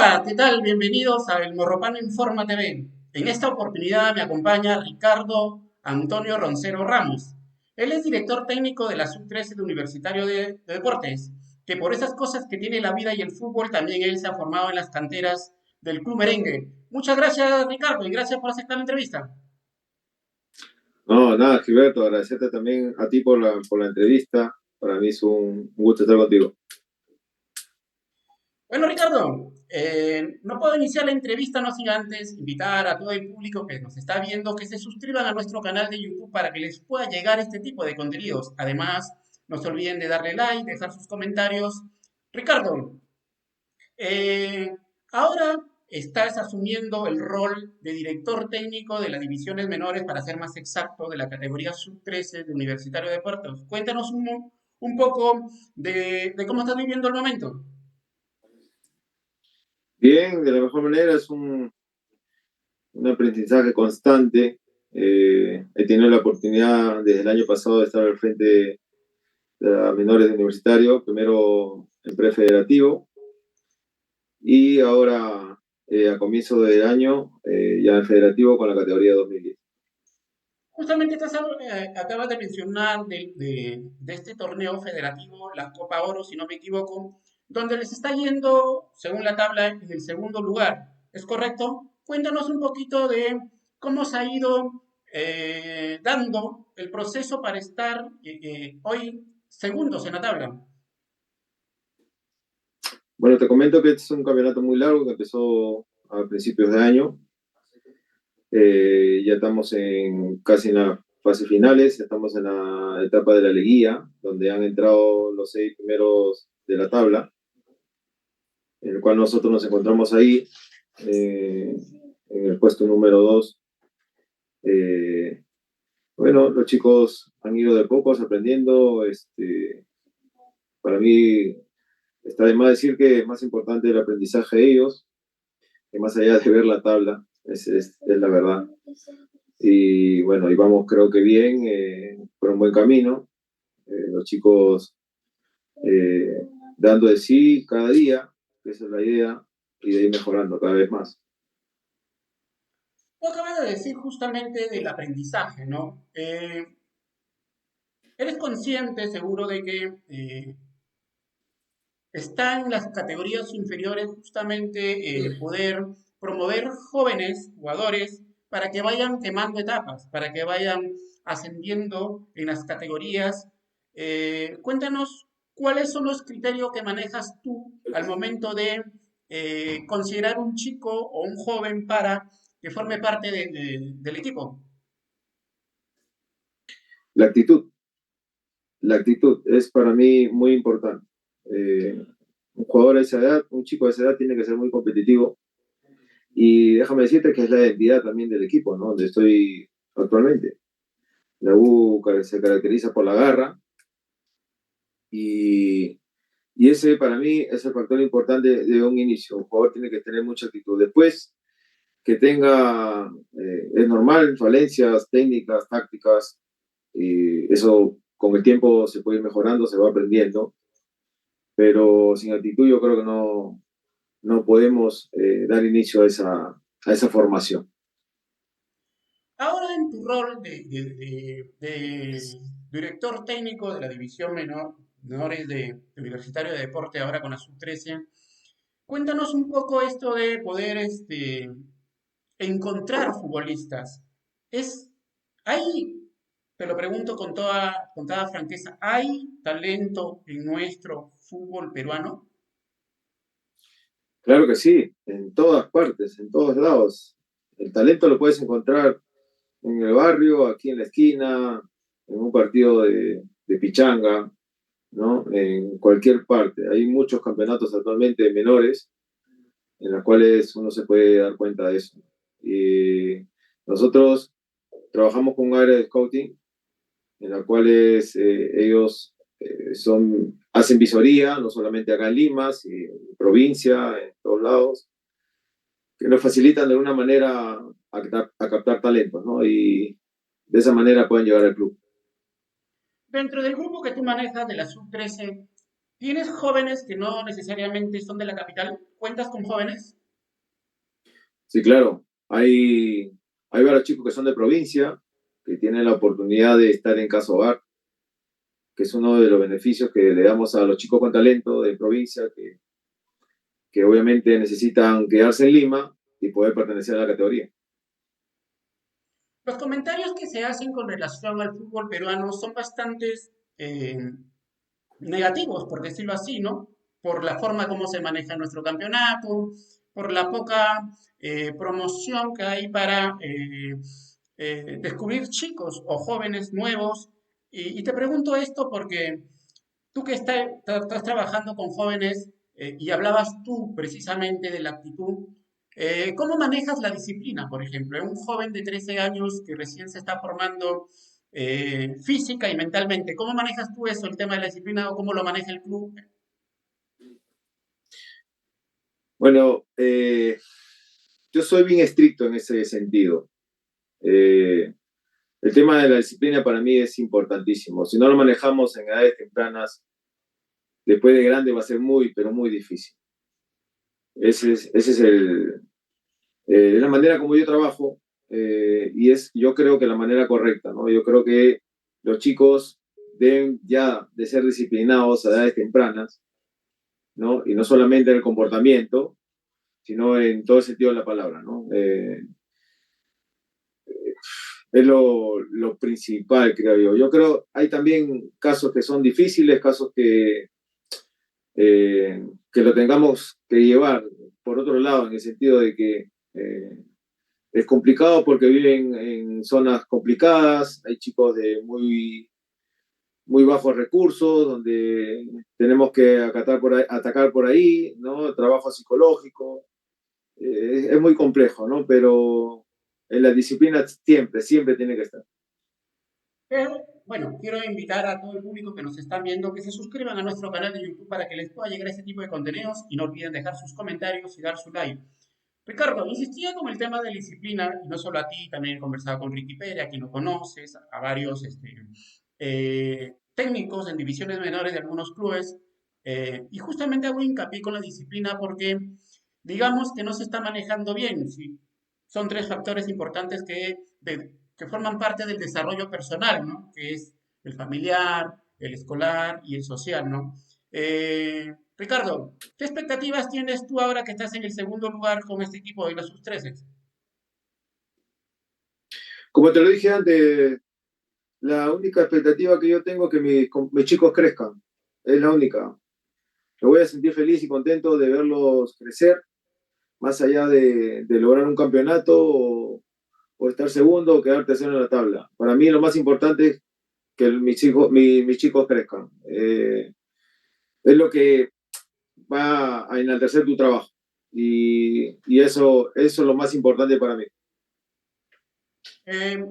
Hola, ¿qué tal? Bienvenidos a El Morropano Informa TV. En esta oportunidad me acompaña Ricardo Antonio Roncero Ramos. Él es director técnico de la Sub-13 de Universitario de Deportes, que por esas cosas que tiene la vida y el fútbol, también él se ha formado en las canteras del Club Merengue. Muchas gracias, Ricardo, y gracias por aceptar la entrevista. No, nada, Gilberto, agradecerte también a ti por la entrevista. Para mí es un gusto estar contigo. Bueno, Ricardo, no puedo iniciar la entrevista no sin antes invitar a todo el público que nos está viendo que se suscriban a nuestro canal de YouTube para que les pueda llegar este tipo de contenidos. Además, no se olviden de darle like, dejar sus comentarios. Ricardo, eh, ahora estás asumiendo el rol de director técnico de las divisiones menores, para ser más exacto, de la categoría sub-13 de Universitario de Deportes. Cuéntanos un poco de cómo estás viviendo el momento. Bien, de la mejor manera, es un aprendizaje constante. He tenido la oportunidad desde el año pasado de estar al frente de las menores de universitario, primero en prefederativo y ahora a comienzo del año ya en federativo con la categoría 2010. Justamente acabas de mencionar de este torneo federativo, la Copa Oro, si no me equivoco, donde les está yendo, según la tabla, en el segundo lugar. ¿Es correcto? Cuéntanos un poquito de cómo se ha ido dando el proceso para estar hoy segundos en la tabla. Bueno, te comento que este es un campeonato muy largo que empezó a principios de año. Ya estamos casi en las fases finales, estamos en la etapa de la liguilla, donde han entrado los 6 primeros de la tabla, en el cual nosotros nos encontramos ahí, en el puesto número 2. Eh, bueno, los chicos han ido de pocos aprendiendo. Para mí está de más decir que es más importante el aprendizaje de ellos, que más allá de ver la tabla, es la verdad. Y bueno, y vamos creo que bien, por un buen camino. Los chicos dando de sí cada día, esa es la idea, y de ir mejorando cada vez más. Tú acabas de decir justamente del aprendizaje, ¿no? Eres consciente, seguro, de que está en las categorías inferiores justamente poder promover jóvenes jugadores para que vayan quemando etapas, para que vayan ascendiendo en las categorías. Cuéntanos cuáles son los criterios que manejas tú al momento de considerar un chico o un joven para que forme parte del equipo. La actitud, la actitud es para mí muy importante. Eh, un jugador de esa edad, un chico de esa edad tiene que ser muy competitivo, y déjame decirte que es la identidad también del equipo, ¿no? Donde estoy actualmente. La U se caracteriza por la garra, y, y ese para mí es el factor importante de un inicio. Un jugador tiene que tener mucha actitud. Después, que tenga, es normal, falencias técnicas, tácticas, y eso con el tiempo se puede ir mejorando, se va aprendiendo, pero sin actitud yo creo que no podemos dar inicio a esa formación. Ahora en tu rol de director técnico de la división menores de Universitario de Deporte, ahora con la sub-13, cuéntanos un poco esto de poder encontrar futbolistas. Es, hay, te lo pregunto con toda franqueza, ¿hay talento en nuestro fútbol peruano? Claro que sí, en todas partes, en todos lados. El talento lo puedes encontrar en el barrio, aquí en la esquina, en un partido de pichanga, ¿no? En cualquier parte. Hay muchos campeonatos actualmente menores en los cuales uno se puede dar cuenta de eso. Y nosotros trabajamos con un área de scouting en la cual ellos hacen visoría, no solamente acá en Lima, sino en provincia, en todos lados, que nos facilitan de alguna manera a captar talentos, ¿no? Y de esa manera pueden llegar al club. Dentro del grupo que tú manejas de la sub-13, ¿Tienes jóvenes que no necesariamente son de la capital? ¿Cuentas con jóvenes? Sí, claro. Hay varios chicos que son de provincia, que tienen la oportunidad de estar en Casa Hogar, que es uno de los beneficios que le damos a los chicos con talento de provincia, que obviamente necesitan quedarse en Lima y poder pertenecer a la categoría. Los comentarios que se hacen con relación al fútbol peruano son bastantes negativos, por decirlo así, ¿no? Por la forma como se maneja nuestro campeonato, por la poca promoción que hay para descubrir chicos o jóvenes nuevos. Y te pregunto esto porque tú que estás trabajando con jóvenes y hablabas tú precisamente de la actitud, ¿cómo manejas la disciplina, por ejemplo? Un joven de 13 años que recién se está formando física y mentalmente, ¿cómo manejas tú eso, el tema de la disciplina o cómo lo maneja el club? Bueno, yo soy bien estricto en ese sentido. Eh, el tema de la disciplina para mí es importantísimo. Si no lo manejamos en edades tempranas, después de grande va a ser muy, pero muy difícil. Ese es la manera como yo trabajo y es, yo creo que la manera correcta, ¿no? Yo creo que los chicos deben ya de ser disciplinados a edades tempranas, ¿no? Y no solamente en el comportamiento, sino en todo el sentido de la palabra, ¿no? Es lo principal, creo yo. Yo creo, hay también casos que son difíciles, casos que lo tengamos que llevar por otro lado, en el sentido de que es complicado porque viven en zonas complicadas, hay chicos de muy bajos recursos, donde tenemos que atacar por ahí, ¿no? Trabajo psicológico, es muy complejo, ¿no? Pero en la disciplina siempre tiene que estar. Pero, bueno, quiero invitar a todo el público que nos están viendo que se suscriban a nuestro canal de YouTube para que les pueda llegar este tipo de contenidos y no olviden dejar sus comentarios y dar su like. Ricardo, insistía con el tema de la disciplina, y no solo a ti, también he conversado con Ricky Pérez, a quien lo conoces, a varios técnicos en divisiones menores de algunos clubes, y justamente hago hincapié con la disciplina porque digamos que no se está manejando bien. ¿Sí? Son tres factores importantes que forman parte del desarrollo personal, ¿no? Que es el familiar, el escolar y el social, ¿no? Ricardo, ¿qué expectativas tienes tú ahora que estás en el segundo lugar con este equipo de los sub-13? Como te lo dije antes, la única expectativa que yo tengo es que mis chicos crezcan. Es la única. Me voy a sentir feliz y contento de verlos crecer, más allá de lograr un campeonato o estar segundo o quedar tercero en la tabla. Para mí lo más importante es que mis chicos crezcan. Es lo que va a enaltecer tu trabajo. Y eso es lo más importante para mí. Eh,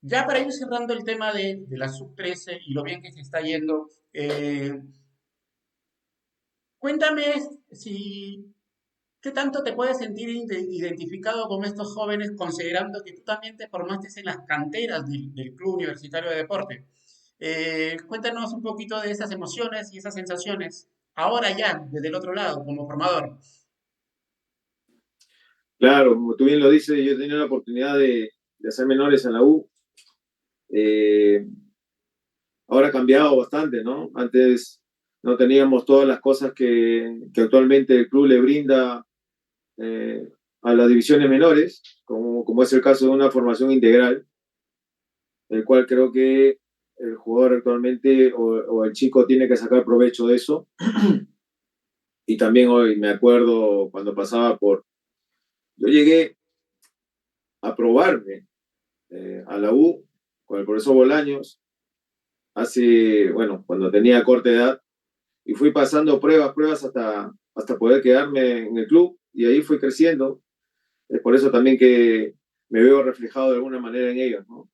ya para ir cerrando el tema de la sub-13 y lo bien que se está yendo, cuéntame si ¿qué tanto te puedes sentir identificado con estos jóvenes considerando que tú también te formaste en las canteras del Club Universitario de Deporte? Cuéntanos un poquito de esas emociones y esas sensaciones, ahora ya, desde el otro lado, como formador. Claro, como tú bien lo dices, yo he tenido la oportunidad de hacer menores en la U. Eh, ahora ha cambiado bastante, ¿no? Antes no teníamos todas las cosas que actualmente el club le brinda eh, a las divisiones menores, como es el caso de una formación integral, el cual creo que el jugador actualmente o el chico tiene que sacar provecho de eso. Y también hoy me acuerdo cuando pasaba yo llegué a probarme a la U con el profesor Bolaños hace, bueno, cuando tenía corta edad, y fui pasando pruebas hasta poder quedarme en el club y ahí fui creciendo. Es por eso también que me veo reflejado de alguna manera en ellos, ¿no?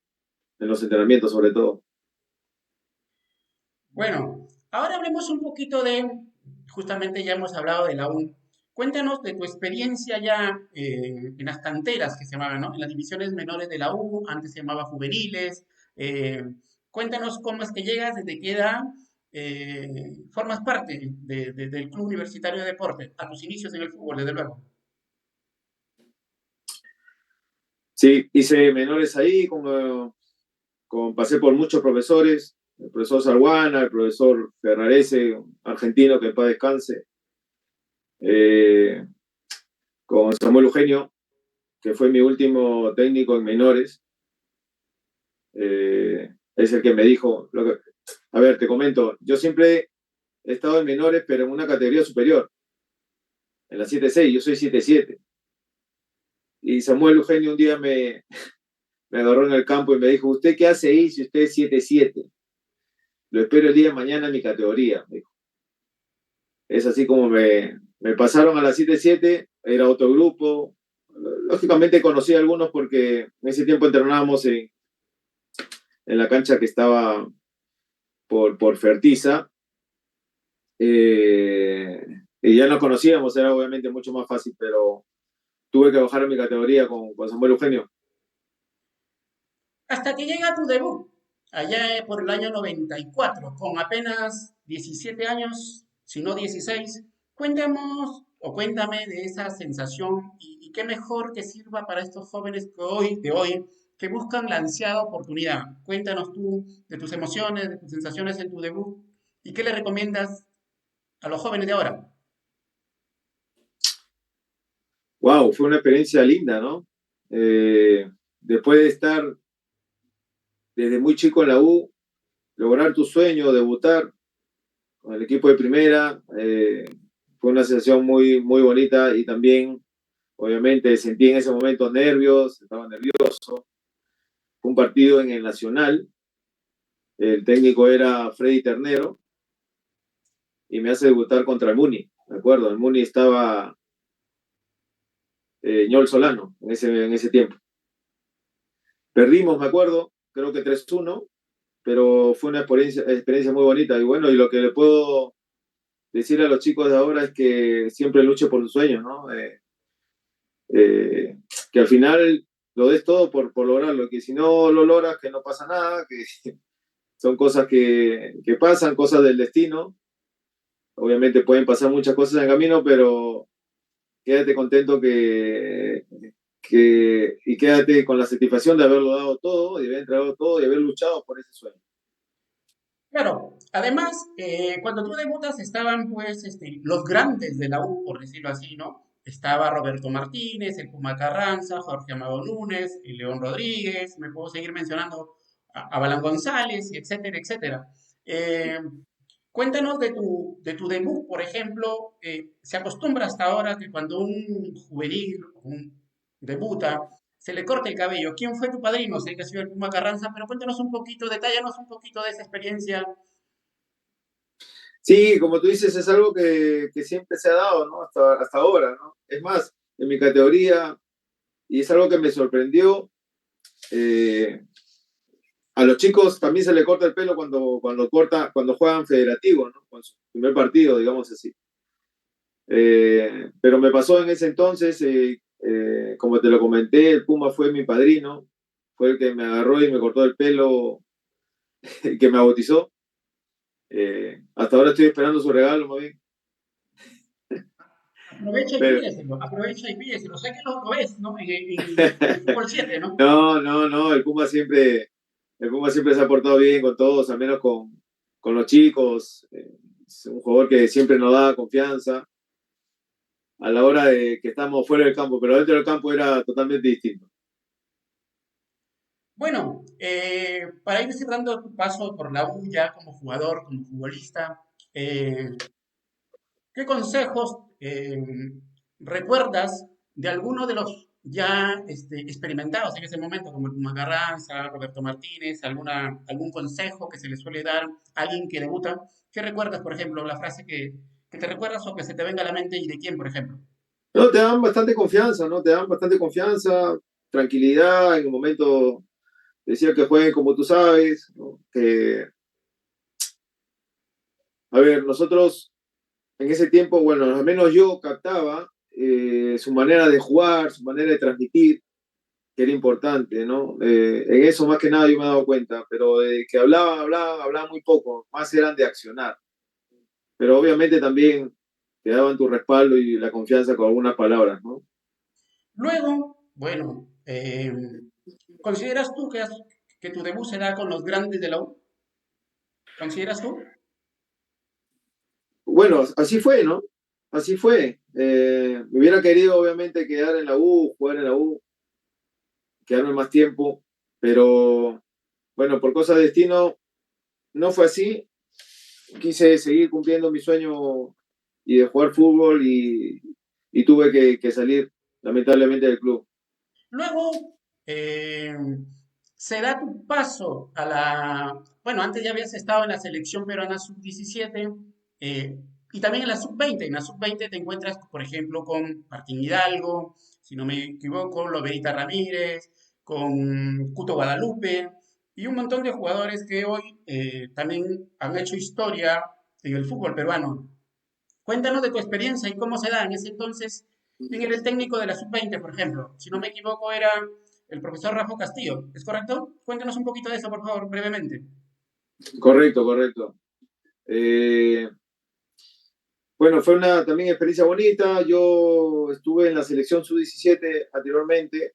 En los entrenamientos sobre todo. Bueno, ahora hablemos un poquito justamente ya hemos hablado de la U. Cuéntanos de tu experiencia ya en las canteras que se llamaban, ¿no? En las divisiones menores de la U, antes se llamaba juveniles. Cuéntanos cómo es que llegas, desde qué edad, formas parte del Club Universitario de Deporte, a tus inicios en el fútbol, desde luego. Sí, hice menores ahí, pasé por muchos profesores, el profesor Salguana, el profesor Ferrarese, argentino, que en paz descanse, eh, con Samuel Eugenio, que fue mi último técnico en menores. Es el que me dijo, a ver, te comento, yo siempre he estado en menores, pero en una categoría superior, en la 7-6, yo soy 7-7. Y Samuel Eugenio un día me agarró en el campo y me dijo, ¿usted qué hace ahí si usted es 7-7? Lo espero el día de mañana en mi categoría, me dijo. Es así como me pasaron a la 7-7, era otro grupo. Lógicamente conocí a algunos porque en ese tiempo entrenábamos en la cancha que estaba por Fertiza. Y ya nos conocíamos, era obviamente mucho más fácil, pero tuve que bajar a mi categoría con Samuel Eugenio. Hasta que llega tu debut, allá por el año 94, con apenas 17 años, si no 16. Cuéntame de esa sensación y qué mejor que sirva para estos jóvenes de hoy, que buscan la ansiada oportunidad. Cuéntanos tú de tus emociones, de tus sensaciones en tu debut y qué le recomiendas a los jóvenes de ahora. Wow, fue una experiencia linda, ¿no? Después de estar desde muy chico en la U, lograr tu sueño, debutar con el equipo de primera, fue una sensación muy, muy bonita y también, obviamente, sentí en ese momento nervios, estaba nervioso. Fue un partido en el Nacional, el técnico era Freddy Ternero y me hace debutar contra el Muni, ¿de acuerdo? El Muni estaba Ñol Solano en ese tiempo. Perdimos, me acuerdo, creo que 3-1, pero fue una experiencia muy bonita. Y bueno, y lo que le puedo decir a los chicos de ahora es que siempre luchen por sus sueños, ¿no? Que al final lo des todo por lograrlo, que si no lo logras, que no pasa nada, que son cosas que pasan, cosas del destino. Obviamente pueden pasar muchas cosas en el camino, pero quédate contento y quédate con la satisfacción de haberlo dado todo, de haber entregado todo y haber luchado por ese sueño. Claro, además, cuando tú debutas estaban pues los grandes de la U, por decirlo así, ¿no? Estaba Roberto Martínez, el Puma Carranza, Jorge Amado Núñez, el León Rodríguez, me puedo seguir mencionando a Balán González, y etcétera, etcétera. Eh, Cuéntanos de tu debut, por ejemplo. Se acostumbra hasta ahora que cuando un juvenil debuta, se le corta el cabello. ¿Quién fue tu padrino? Sé que ha sido el Puma Carranza, pero cuéntanos un poquito, detállanos un poquito de esa experiencia. Sí, como tú dices, es algo que siempre se ha dado, ¿no? Hasta ahora, ¿no? Es más, en mi categoría, y es algo que me sorprendió, eh, a los chicos también se le corta el pelo cuando juegan federativo, ¿no? Con su primer partido, digamos así. Pero me pasó en ese entonces, como te lo comenté, el Puma fue mi padrino, fue el que me agarró y me cortó el pelo, el que me bautizó. Hasta ahora estoy esperando su regalo, más bien. Pero, Aprovecha y pídeselo. Sé que lo ves, ¿no? En Fútbol 7, ¿no? no, no, no, el Puma siempre se ha portado bien con todos, al menos con los chicos. Es un jugador que siempre nos da confianza a la hora de que estamos fuera del campo, pero dentro del campo era totalmente distinto. Bueno, para ir cerrando tu paso por la U ya como jugador, como futbolista, eh, ¿qué consejos recuerdas de alguno de los ya experimentados en ese momento, como el Puma Carranza, Roberto Martínez, algún consejo que se le suele dar a alguien que debuta? ¿Qué recuerdas, por ejemplo, la frase que te recuerdas o que se te venga a la mente y de quién, por ejemplo? No, te dan bastante confianza, ¿no? Te dan bastante confianza, tranquilidad. En el momento decía que jueguen como tú sabes, ¿no? A ver, nosotros en ese tiempo, bueno, al menos yo captaba su manera de jugar, su manera de transmitir. que era importante, ¿no? En eso más que nada yo me he dado cuenta, pero de que hablaban muy poco, más eran de accionar. Pero obviamente también te daban tu respaldo y la confianza con algunas palabras, ¿no? Luego, bueno, ¿consideras tú que tu debut será con los grandes de la U? ¿Consideras tú? Bueno, así fue, ¿no? Así fue. Me hubiera querido obviamente quedar en la U, jugar en la U, quedarme más tiempo, pero bueno, por cosas de destino no fue así. Quise seguir cumpliendo mi sueño y de jugar fútbol y tuve que salir lamentablemente del club. Luego, eh, se da tu paso a la... Bueno, antes ya habías estado en la selección peruana sub-17 y también en la sub-20. En la sub-20 te encuentras, por ejemplo, con Martín Hidalgo, si no me equivoco, Loberita Ramírez, con Cuto Guadalupe y un montón de jugadores que hoy también han hecho historia en el fútbol peruano. Cuéntanos de tu experiencia y cómo se da. En ese entonces, ¿quién era el técnico de la sub-20, por ejemplo? Si no me equivoco, era el profesor Rafa Castillo, ¿es correcto? Cuéntanos un poquito de eso, por favor, brevemente. Correcto, correcto. Eh, bueno, fue una también experiencia bonita. Yo estuve en la selección sub-17 anteriormente,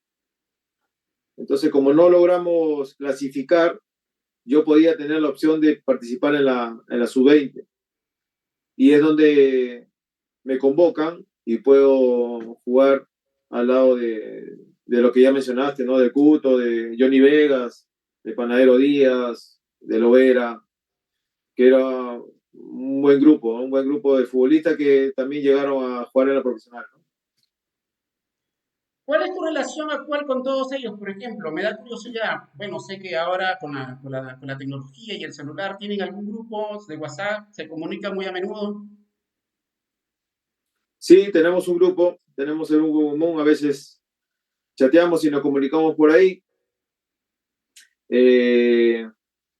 entonces como no logramos clasificar, yo podía tener la opción de participar en la sub-20 y es donde me convocan y puedo jugar al lado de lo que ya mencionaste, ¿no? De Cuto, de Johnny Vegas, de Panadero Díaz, de Lovera, que era un buen grupo de futbolistas que también llegaron a jugar en la profesional, ¿no? ¿Cuál es tu relación actual con todos ellos, por ejemplo? Me da curiosidad. Bueno, sé que ahora con la tecnología y el celular tienen algún grupo de WhatsApp, se comunican muy a menudo. Sí, tenemos un grupo común, a veces chateamos y nos comunicamos por ahí. Eh,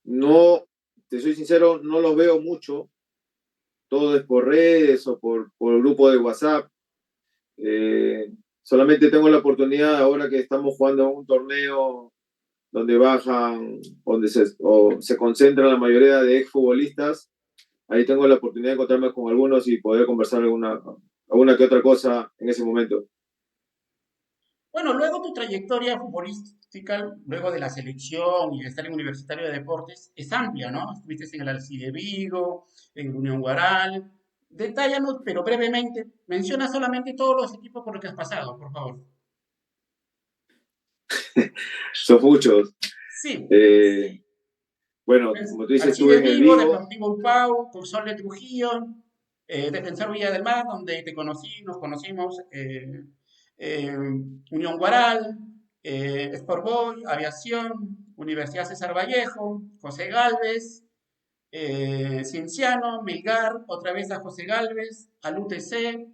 no, te soy sincero, no los veo mucho, todo es por redes o por grupo de WhatsApp. Eh, Solamente tengo la oportunidad ahora que estamos jugando un torneo donde bajan, o se concentran la mayoría de exfutbolistas. Ahí tengo la oportunidad de encontrarme con algunos y poder conversar alguna que otra cosa en ese momento. Bueno, luego tu trayectoria futbolística, luego de la selección y de estar en Universitario de Deportes, es amplia, ¿no? Estuviste en el Alci de Vigo, en Unión Guaral. Detállanos, pero brevemente, menciona solamente todos los equipos por los que has pasado, por favor. Son muchos. Sí, Eh, bueno, pues, como tú dices, Alci estuve de en el Vigo, Vigo. Deportivo Upau, Cursol de Trujillo, Defensor Villa del Mar, donde nos conocimos, eh, Unión Guaral, Sport Boy, Aviación, Universidad César Vallejo, José Galvez, Cienciano, Milgar, otra vez a José Galvez, al UTC.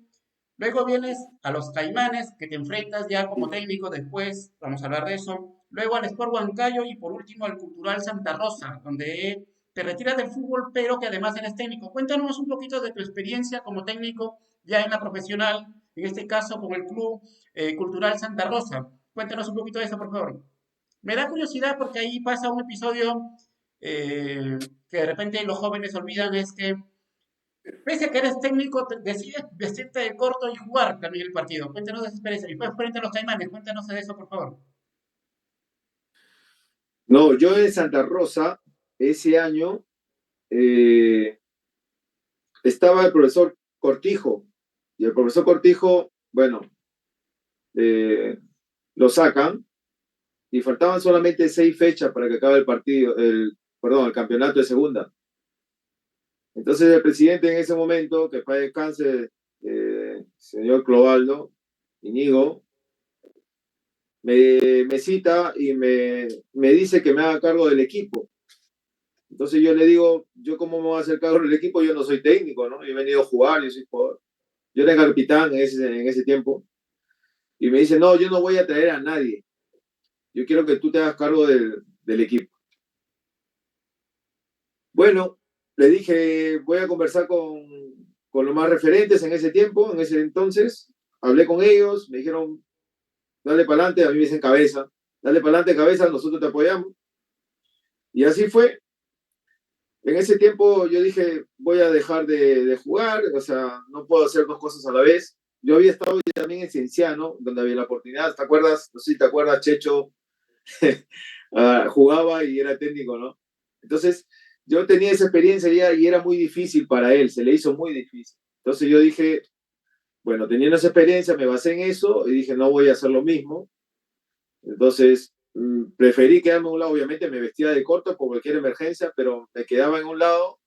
Luego vienes a los Caimanes, que te enfrentas ya como técnico después, vamos a hablar de eso. Luego al Sport Huancayo y por último al Cultural Santa Rosa, donde te retiras del fútbol, pero que además eres técnico. Cuéntanos un poquito de tu experiencia como técnico ya en la profesional, en este caso con el Club Cultural Santa Rosa. Cuéntanos un poquito de eso, por favor. Me da curiosidad porque ahí pasa un episodio que de repente los jóvenes olvidan, es que pese a que eres técnico, decides vestirte de corto y jugar también el partido. Cuéntanos de esa experiencia. Y después frente a los Caimanes, cuéntanos de eso, por favor. No, yo en Santa Rosa, ese año, eh, estaba el profesor Cortijo. Y el profesor Cortijo, bueno, eh, lo sacan y faltaban solamente 6 fechas para que acabe el partido, perdón, el campeonato de segunda. Entonces el presidente en ese momento, que para descanse, señor Clovaldo, Inigo, me cita y me dice que me haga cargo del equipo. Entonces yo le digo, yo cómo me voy a hacer cargo del equipo, yo no soy técnico, ¿no? Yo he venido a jugar, yo soy jugador. Yo era capitán en ese tiempo. Y me dice, no, yo no voy a traer a nadie. Yo quiero que tú te hagas cargo del equipo. Bueno, le dije, voy a conversar con los más referentes en ese tiempo, en ese entonces. Hablé con ellos, me dijeron, dale para adelante, a mí me dicen cabeza. dale para adelante cabeza, nosotros te apoyamos. Y así fue. En ese tiempo yo dije, voy a dejar de jugar, o sea, no puedo hacer dos cosas a la vez. Yo había estado también en Cienciano, donde había la oportunidad, ¿te acuerdas? No sé si te acuerdas, Checho, jugaba y era técnico, ¿no? Entonces, yo tenía esa experiencia ya y era muy difícil para él, se le hizo muy difícil. Entonces yo dije, bueno, teniendo esa experiencia, me basé en eso y dije, no voy a hacer lo mismo. Entonces, preferí quedarme a un lado, obviamente me vestía de corto por cualquier emergencia, pero me quedaba en un lado,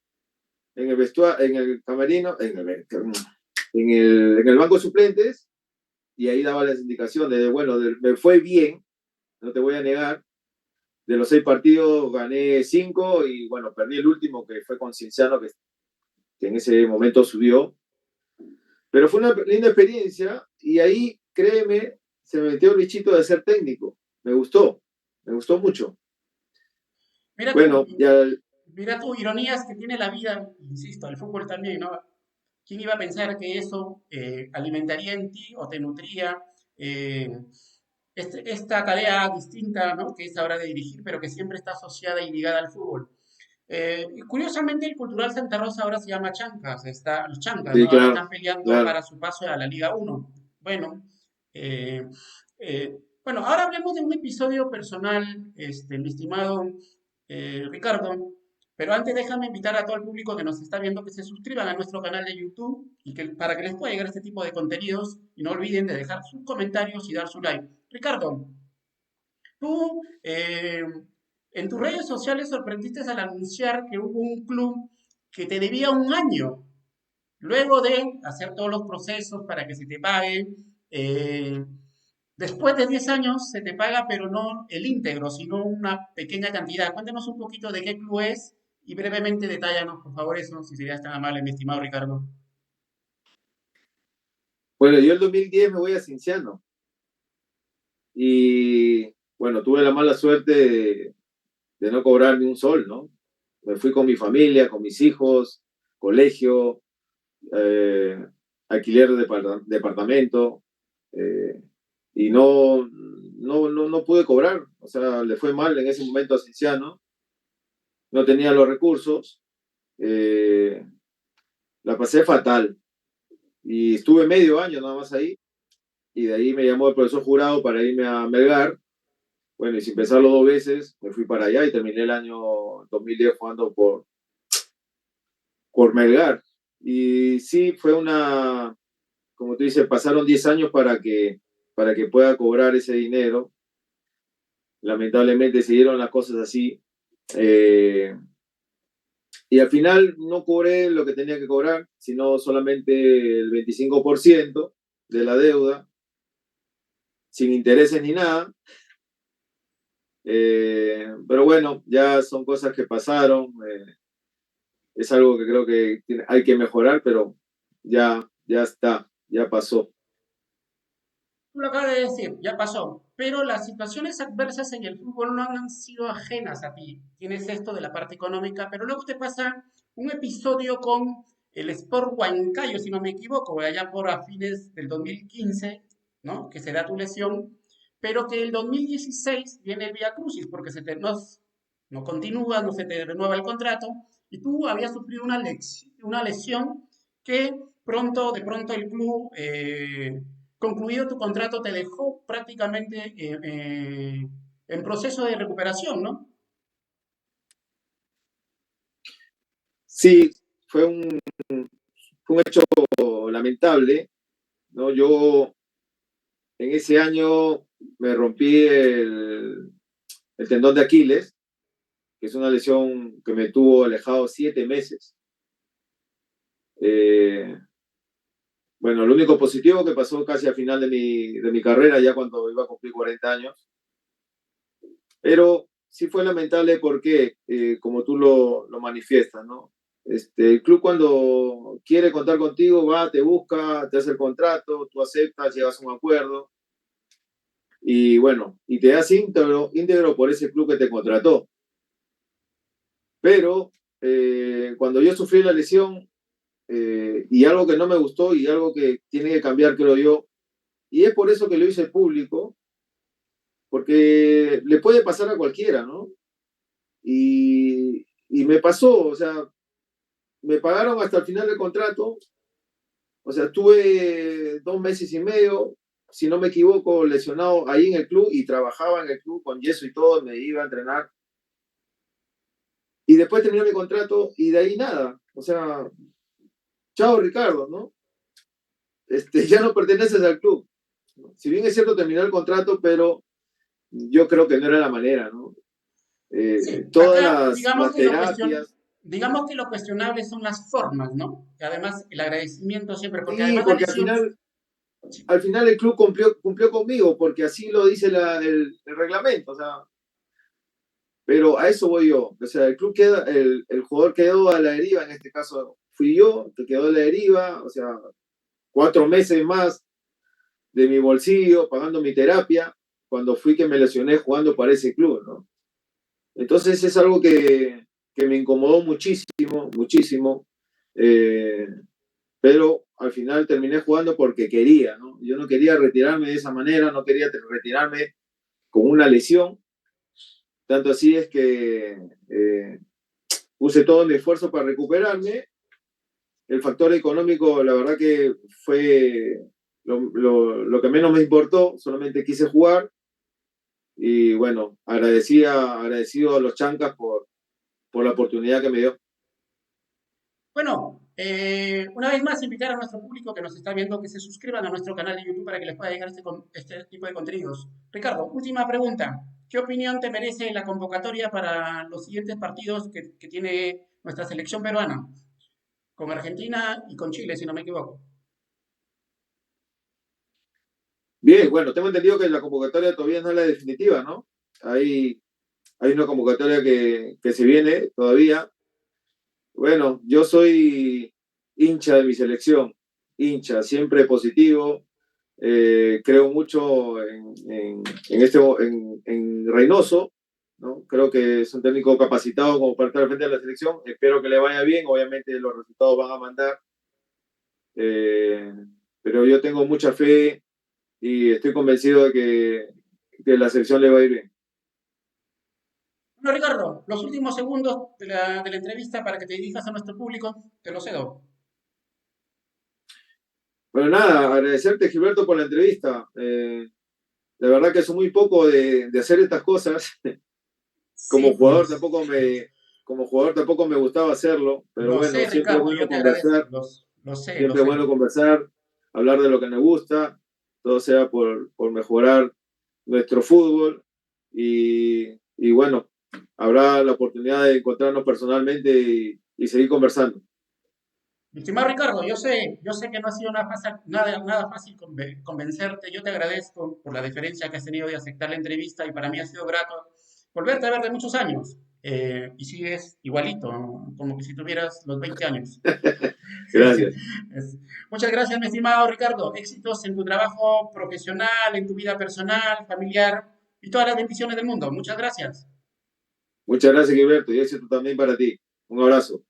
en el vestuario, en el camerino, en el banco de suplentes, y ahí daba las indicaciones de, bueno, me fue bien, no te voy a negar, de los 6 partidos gané 5 y bueno, perdí el último que fue con Cienciano, que en ese momento subió. Pero fue una linda experiencia y ahí, créeme, se me metió el bichito de ser técnico. Me gustó mucho. Mira tú, Bueno, ya, mira tú, ironías que tiene la vida, insisto, el fútbol también, ¿no? ¿Quién iba a pensar que eso alimentaría en ti o te nutría eh, esta tarea distinta, ¿no? Que es ahora de dirigir, pero que siempre está asociada y ligada al fútbol? Y curiosamente, el Cultural Santa Rosa ahora se llama Chancas, los Chancas, sí, ¿no? Ahora claro, están peleando claro. para su paso a la Liga Uno. Bueno, eh, bueno, ahora hablemos de un episodio personal, mi estimado Ricardo, pero antes déjame invitar a todo el público que nos está viendo que se suscriban a nuestro canal de YouTube y que para que les pueda llegar este tipo de contenidos y no olviden de dejar sus comentarios y dar su like. Ricardo, tú en tus redes sociales sorprendiste al anunciar que hubo un club que te debía un año. Luego de hacer todos los procesos para que se te pague, eh, después de 10 años se te paga, pero no el íntegro, sino una pequeña cantidad. Cuéntanos un poquito de qué club es y brevemente detállanos, por favor, eso, si serías tan amable, mi estimado Ricardo. Bueno, yo el 2010 me voy a Cienciano y bueno, tuve la mala suerte de no cobrar ni un sol, ¿no? Me fui con mi familia, con mis hijos, colegio, eh, alquiler de departamento, eh, y no pude cobrar, o sea, le fue mal en ese momento a Cienciano, no tenía los recursos, eh, la pasé fatal y estuve medio año nada más ahí y de ahí me llamó el profesor Jurado para irme a Melgar, bueno, y sin pensarlo 2 veces, me fui para allá y terminé el año 2010 jugando por Melgar. Y sí, fue como tú dices, pasaron 10 años para que pueda cobrar ese dinero. Lamentablemente se dieron las cosas así. Eh, y al final no cobré lo que tenía que cobrar, sino solamente el 25% de la deuda, sin intereses ni nada. Pero bueno, ya son cosas que pasaron. Es algo que creo que hay que mejorar, pero ya está, ya pasó. Tú lo acabas de decir, ya pasó, pero las situaciones adversas en el fútbol no han sido ajenas a ti. Tienes esto de la parte económica, pero luego te pasa un episodio con el Sport Huancayo, si no me equivoco, allá por a fines del 2015, ¿no? Que será tu lesión, pero que el 2016 viene el Vía Crucis porque no continúa, no se te renueva el contrato, y tú habías sufrido una lesión que de pronto el club concluido tu contrato, te dejó prácticamente en proceso de recuperación, ¿no? Sí, fue fue un hecho lamentable, ¿no? Yo en ese año me rompí el tendón de Aquiles, que es una lesión que me tuvo alejado 7 meses. Eh, bueno, lo único positivo que pasó casi al final de mi carrera, ya cuando iba a cumplir 40 años, pero sí fue lamentable porque, como tú lo manifiestas, ¿no? El club cuando quiere contar contigo va, te busca, te hace el contrato, tú aceptas, llegas a un acuerdo y bueno, y te das íntegro por ese club que te contrató. Pero cuando yo sufrí la lesión, y algo que no me gustó y algo que tiene que cambiar, creo yo, y es por eso que lo hice público, porque le puede pasar a cualquiera, ¿no? Y me pasó, o sea, me pagaron hasta el final del contrato, o sea, estuve 2 meses y medio, si no me equivoco, lesionado ahí en el club y trabajaba en el club con yeso y todo, me iba a entrenar. Y después terminó mi contrato y de ahí nada, o sea, chao Ricardo, ¿no? Ya no perteneces al club. Si bien es cierto, terminó el contrato, pero yo creo que no era la manera, ¿no? Sí, Todas acá las terapias. digamos que lo cuestionable son las formas, ¿no? Y además el agradecimiento siempre, porque Sí, además la porque lesión, sí, al final el club cumplió conmigo, porque así lo dice el reglamento, o sea, pero a eso voy yo. O sea, el club queda, el jugador quedó a la deriva, en este caso fui yo, que quedó a la deriva, o sea, 4 meses más de mi bolsillo pagando mi terapia cuando fui que me lesioné jugando para ese club, ¿no? Entonces es algo que me incomodó muchísimo, muchísimo, eh, pero al final terminé jugando porque quería, ¿no? Yo no quería retirarme de esa manera, no quería retirarme con una lesión, tanto así es que puse todo mi esfuerzo para recuperarme. El factor económico, la verdad que fue lo que menos me importó, solamente quise jugar y bueno, agradecido a los Chancas por la oportunidad que me dio. bueno, una vez más invitar a nuestro público que nos está viendo que se suscriban a nuestro canal de YouTube para que les pueda llegar este tipo de contenidos. Ricardo, última pregunta. ¿Qué opinión te merece la convocatoria para los siguientes partidos que tiene nuestra selección peruana? Con Argentina y con Chile, si no me equivoco. Bien, bueno, tengo entendido que la convocatoria todavía no es la definitiva, ¿no? Hay una convocatoria que se viene todavía. Bueno, yo soy hincha de mi selección, hincha, siempre positivo. Creo mucho en Reynoso, ¿no? Creo que es un técnico capacitado como para estar al frente de la selección. Espero que le vaya bien. Obviamente los resultados van a mandar, eh, pero yo tengo mucha fe y estoy convencido de que la selección le va a ir bien. Bueno, Ricardo, los últimos segundos de la entrevista para que te dirijas a nuestro público, te lo cedo. Bueno, nada, agradecerte, Gilberto, por la entrevista. La verdad que soy muy poco de hacer estas cosas. Sí, Como jugador pues, tampoco me, como jugador tampoco me gustaba hacerlo, pero lo bueno, sé, Ricardo, y yo te agradezco. Lo sé, lo siempre es sé. bueno conversar, hablar de lo que nos gusta, todo sea por mejorar nuestro fútbol y bueno, habrá la oportunidad de encontrarnos personalmente y seguir conversando. Mi estimado Ricardo, yo sé que no ha sido nada fácil convencerte. Yo te agradezco por la deferencia que has tenido de aceptar la entrevista y para mí ha sido grato volverte a ver de muchos años. Y sigues igualito, ¿no? Como que si tuvieras los 20 años. Gracias. Es- Muchas gracias, mi estimado Ricardo. Éxitos en tu trabajo profesional, en tu vida personal, familiar y todas las bendiciones del mundo. Muchas gracias. Muchas gracias, Gilberto, y éxito también para ti. Un abrazo.